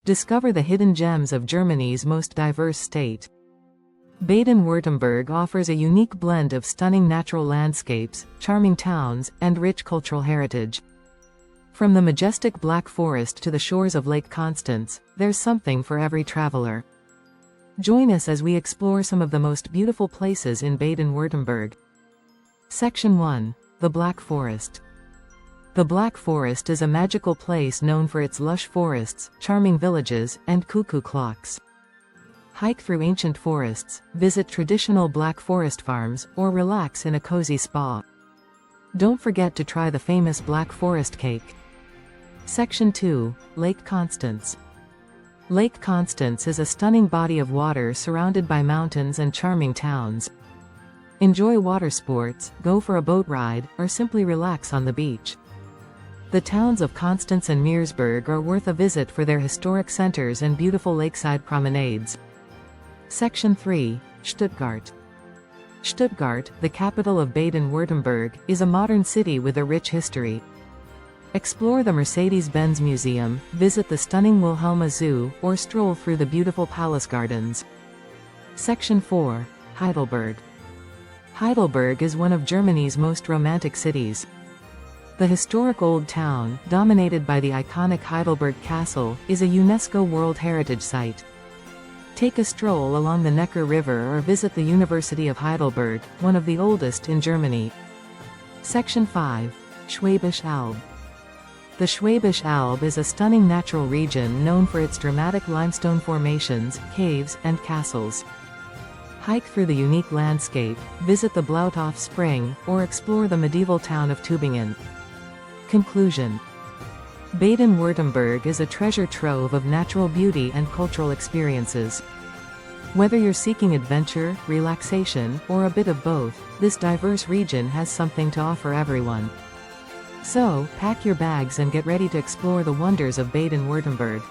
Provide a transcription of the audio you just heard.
Discover the hidden gems of Germany's most diverse state. Baden Württemberg offers a unique blend of stunning natural landscapes, charming towns, and rich cultural heritage. From the majestic Black Forest to the shores of Lake Constance, there's something for every traveler. Join us as we explore some of the most beautiful places in Baden Württemberg. Section 1. The Black Forest. The Black Forest is a magical place known for its lush forests, charming villages, and cuckoo clocks. Hike through ancient forests, visit traditional Black Forest farms, or relax in a cozy spa. Don't forget to try the famous Black Forest cake. Section 2. Lake Constance. Lake Constance is a stunning body of water surrounded by mountains and charming towns. Enjoy water sports, go for a boat ride, or simply relax on the beach. The towns of Constance and Meersburg are worth a visit for their historic centers and beautiful lakeside promenades. Section 3. Stuttgart. Stuttgart, the capital of Baden-Württemberg, is a modern city with a rich history. Explore the Mercedes-Benz Museum, visit the stunning Wilhelma Zoo, or stroll through the beautiful palace gardens. Section 4. Heidelberg. Heidelberg is one of Germany's most romantic cities. The historic Old Town, dominated by the iconic Heidelberg Castle, is a UNESCO World Heritage Site. Take a stroll along the Neckar River or visit the University of Heidelberg, one of the oldest in Germany. Section 5. Schwäbisch Alb. The Schwäbisch Alb is a stunning natural region known for its dramatic limestone formations, caves, and castles. Hike through the unique landscape, visit the Blauthof Spring, or explore the medieval town of Tübingen. Conclusion. Baden-Württemberg is a treasure trove of natural beauty and cultural experiences. Whether you're seeking adventure, relaxation, or a bit of both, this diverse region has something to offer everyone. So, pack your bags and get ready to explore the wonders of Baden-Württemberg.